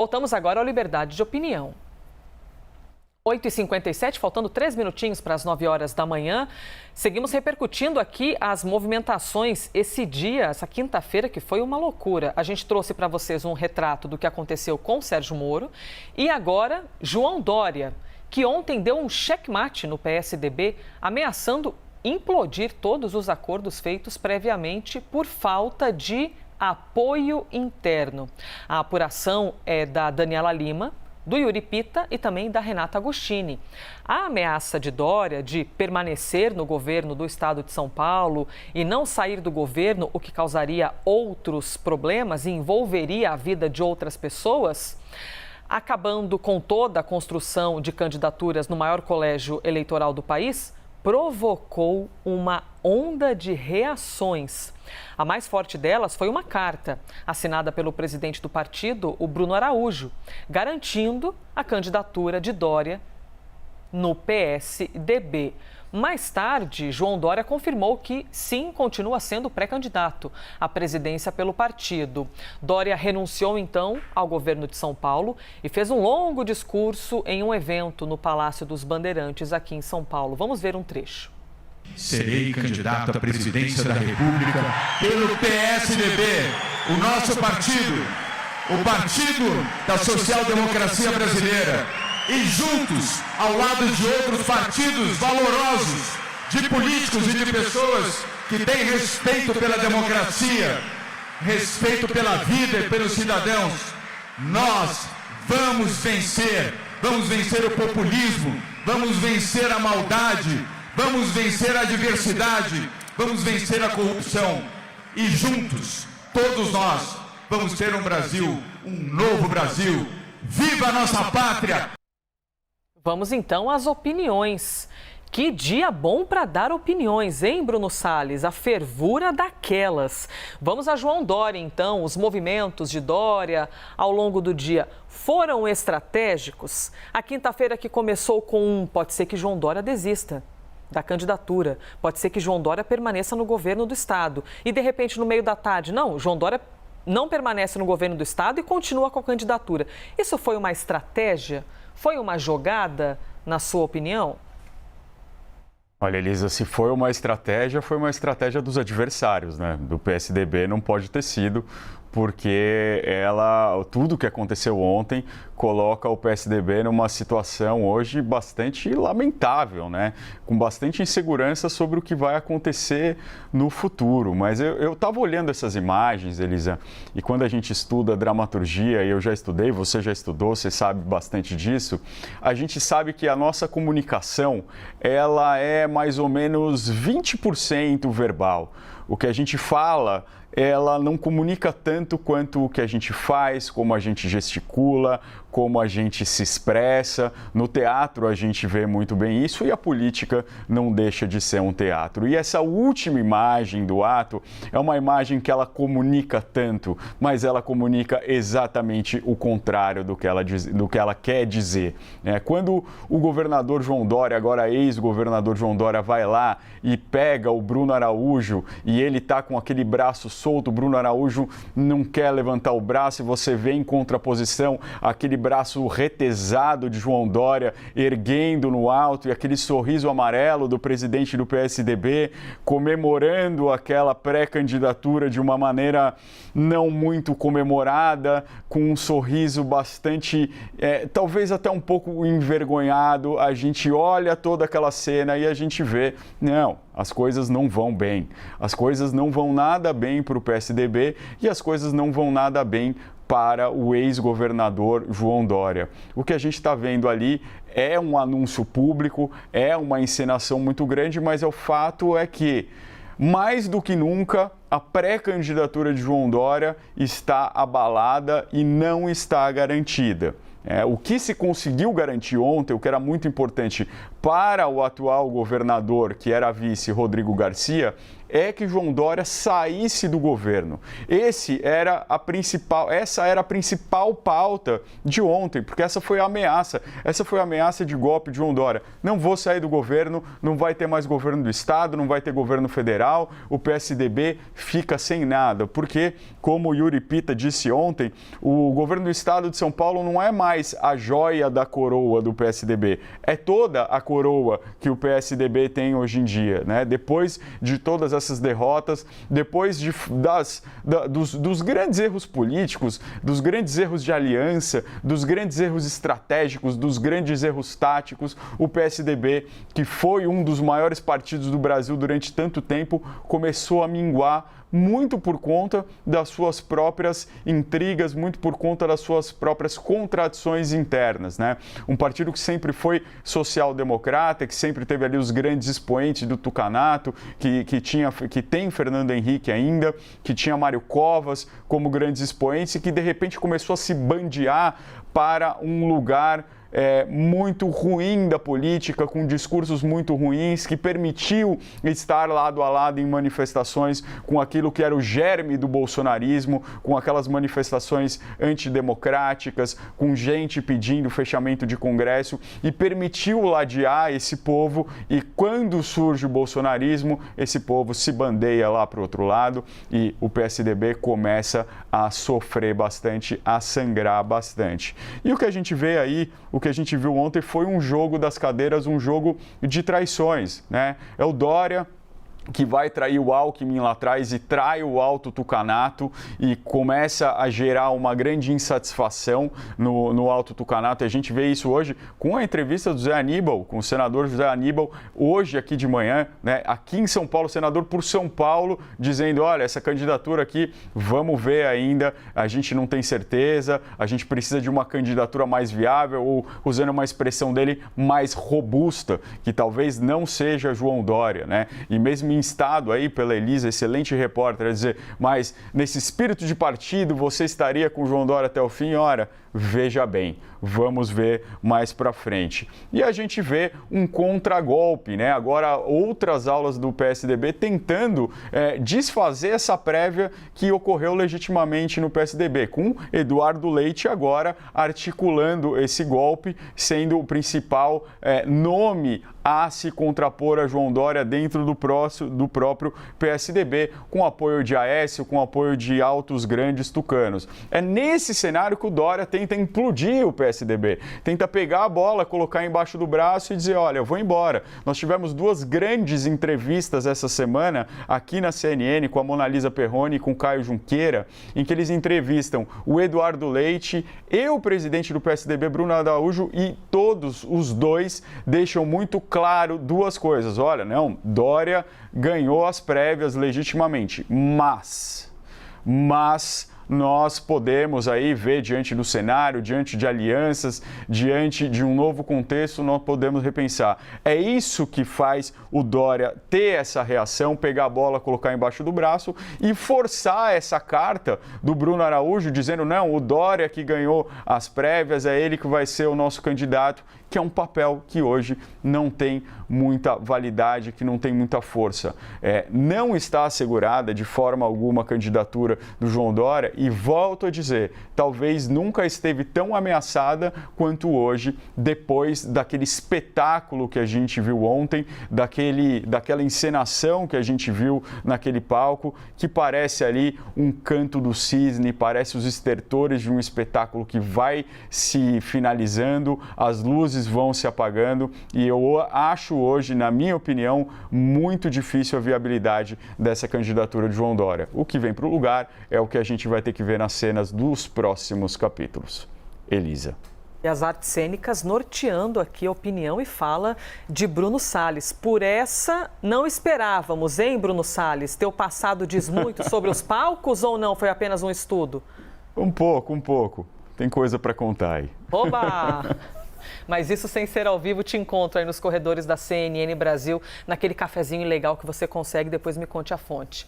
Voltamos agora ao Liberdade de Opinião. 8h57, faltando 3 minutinhos para as 9 horas da manhã. Seguimos repercutindo aqui as movimentações esse dia, essa quinta-feira, que foi uma loucura. A gente trouxe para vocês um retrato do que aconteceu com Sérgio Moro e agora João Dória, que ontem deu um checkmate no PSDB, ameaçando implodir todos os acordos feitos previamente por falta de apoio interno. A apuração é da Daniela Lima, do Yuri Pita e também da Renata Agostini. A ameaça de Dória de permanecer no governo do estado de São Paulo e não sair do governo, o que causaria outros problemas e envolveria a vida de outras pessoas, acabando com toda a construção de candidaturas no maior colégio eleitoral do país, provocou uma onda de reações. A mais forte delas foi uma carta assinada pelo presidente do partido, o Bruno Araújo, garantindo a candidatura de Dória no PSDB. Mais tarde, João Dória confirmou que, sim, continua sendo pré-candidato à presidência pelo partido. Dória renunciou, então, ao governo de São Paulo e fez um longo discurso em um evento no Palácio dos Bandeirantes, aqui em São Paulo. Vamos ver um trecho. Serei candidato à presidência da República pelo PSDB, o nosso partido, o Partido da Social-Democracia Brasileira. E juntos, ao lado de outros partidos valorosos, de políticos e de pessoas que têm respeito pela democracia, respeito pela vida e pelos cidadãos, nós vamos vencer o populismo, vamos vencer a maldade, vamos vencer a diversidade, vamos vencer a corrupção. E juntos, todos nós, vamos ter um Brasil, um novo Brasil. Viva a nossa pátria! Vamos então às opiniões. Que dia bom para dar opiniões, hein, Bruno Salles? A fervura daquelas. Vamos a João Dória, então. Os movimentos de Dória ao longo do dia foram estratégicos? A quinta-feira que começou com pode ser que João Dória desista da candidatura, pode ser que João Dória permaneça no governo do estado. E, de repente, no meio da tarde, não, João Dória não permanece no governo do estado e continua com a candidatura. Isso foi uma estratégia? Foi uma jogada, na sua opinião? Olha, Elisa, se foi uma estratégia dos adversários, né? Do PSDB não pode ter sido, porque tudo que aconteceu ontem coloca o PSDB numa situação hoje bastante lamentável, né? Com bastante insegurança sobre o que vai acontecer no futuro. Mas eu estava olhando essas imagens, Elisa, e quando a gente estuda dramaturgia, e eu já estudei, você já estudou, você sabe bastante disso, a gente sabe que a nossa comunicação, ela é mais ou menos 20% verbal. O que a gente fala, ela não comunica tanto quanto o que a gente faz, como a gente gesticula, como a gente se expressa. No teatro a gente vê muito bem isso e a política não deixa de ser um teatro. E essa última imagem do ato é uma imagem que ela comunica tanto, mas ela comunica exatamente o contrário do que ela quer dizer. Quando o governador João Dória, agora ex-governador João Dória, vai lá e pega o Bruno Araújo e ele está com aquele braço solto, o Bruno Araújo não quer levantar o braço e você vê em contraposição aquele braço retesado de João Dória erguendo no alto e aquele sorriso amarelo do presidente do PSDB comemorando aquela pré-candidatura de uma maneira não muito comemorada, com um sorriso bastante, talvez até um pouco envergonhado. A gente olha toda aquela cena e a gente vê, não, as coisas não vão bem. As coisas não vão nada bem para o PSDB e as coisas não vão nada bem para o ex-governador João Dória. O que a gente está vendo ali é um anúncio público, é uma encenação muito grande, mas o fato é que, mais do que nunca, a pré-candidatura de João Dória está abalada e não está garantida. O que se conseguiu garantir ontem, o que era muito importante para o atual governador, que era vice Rodrigo Garcia, é que João Dória saísse do governo. Essa era a principal pauta de ontem, porque essa foi a ameaça de golpe de João Dória. Não vou sair do governo, não vai ter mais governo do Estado, não vai ter governo federal, o PSDB fica sem nada, porque, como o Yuri Pita disse ontem, o governo do Estado de São Paulo não é mais a joia da coroa do PSDB, é toda a coroa que o PSDB tem hoje em dia, né? Depois de todas essas derrotas, depois dos grandes erros políticos, dos grandes erros de aliança, dos grandes erros estratégicos, dos grandes erros táticos, o PSDB, que foi um dos maiores partidos do Brasil durante tanto tempo, começou a minguar muito por conta das suas próprias intrigas, muito por conta das suas próprias contradições internas, né? Um partido que sempre foi social-democrata, que sempre teve ali os grandes expoentes do tucanato, que tem Fernando Henrique ainda, que tinha Mário Covas como grandes expoentes e que de repente começou a se bandear para um lugar muito ruim da política, com discursos muito ruins, que permitiu estar lado a lado em manifestações com aquilo que era o germe do bolsonarismo, com aquelas manifestações antidemocráticas, com gente pedindo fechamento de Congresso, e permitiu ladear esse povo, e quando surge o bolsonarismo, esse povo se bandeia lá para o outro lado e o PSDB começa a sofrer bastante, a sangrar bastante. E o que a gente vê aí, o que a gente viu ontem foi um jogo das cadeiras, um jogo de traições, né? É o Dória que vai trair o Alckmin lá atrás e trai o Alto Tucanato e começa a gerar uma grande insatisfação no Alto Tucanato. E a gente vê isso hoje com a entrevista do Zé Aníbal, com o senador José Aníbal, hoje aqui de manhã, né, aqui em São Paulo, senador por São Paulo, dizendo, olha, essa candidatura aqui, vamos ver ainda, a gente não tem certeza, a gente precisa de uma candidatura mais viável, ou usando uma expressão dele, mais robusta, que talvez não seja João Dória, né? E mesmo instado aí pela Elisa, excelente repórter, a dizer, mas nesse espírito de partido você estaria com o João Dória até o fim? Ora, veja bem, vamos ver mais para frente. E a gente vê um contragolpe, né? Agora outras aulas do PSDB tentando desfazer essa prévia que ocorreu legitimamente no PSDB, com Eduardo Leite agora articulando esse golpe, sendo o principal nome a se contrapor a João Dória dentro do próprio PSDB, com apoio de Aécio, com apoio de altos grandes tucanos. É nesse cenário que o Dória tenta implodir o PSDB, tenta pegar a bola, colocar embaixo do braço e dizer, olha, eu vou embora. Nós tivemos duas grandes entrevistas essa semana aqui na CNN com a Mona Lisa Perrone e com o Caio Junqueira, em que eles entrevistam o Eduardo Leite e o presidente do PSDB, Bruno Araújo, e todos os dois deixam muito claro duas coisas. Olha, não, Dória ganhou as prévias legitimamente, mas nós podemos aí ver diante do cenário, diante de alianças, diante de um novo contexto, nós podemos repensar. É isso que faz o Dória ter essa reação, pegar a bola, colocar embaixo do braço e forçar essa carta do Bruno Araújo, dizendo, não, o Dória que ganhou as prévias, é ele que vai ser o nosso candidato, que é um papel que hoje não tem muita validade, que não tem muita força. Não está assegurada de forma alguma a candidatura do João Dória e, volto a dizer, talvez nunca esteve tão ameaçada quanto hoje, depois daquele espetáculo que a gente viu ontem, daquela encenação que a gente viu naquele palco, que parece ali um canto do cisne, parece os estertores de um espetáculo que vai se finalizando, as luzes vão se apagando e eu acho hoje, na minha opinião, muito difícil a viabilidade dessa candidatura de João Dória. O que vem para o lugar é o que a gente vai ter que ver nas cenas dos próximos capítulos. Elisa. E as artes cênicas norteando aqui a opinião e fala de Bruno Salles. Por essa, não esperávamos, hein, Bruno Salles? Teu passado diz muito sobre os palcos ou não? Foi apenas um estudo? Um pouco. Tem coisa para contar aí. Oba! Mas isso sem ser ao vivo, te encontro aí nos corredores da CNN Brasil, naquele cafezinho legal que você consegue, depois me conte a fonte.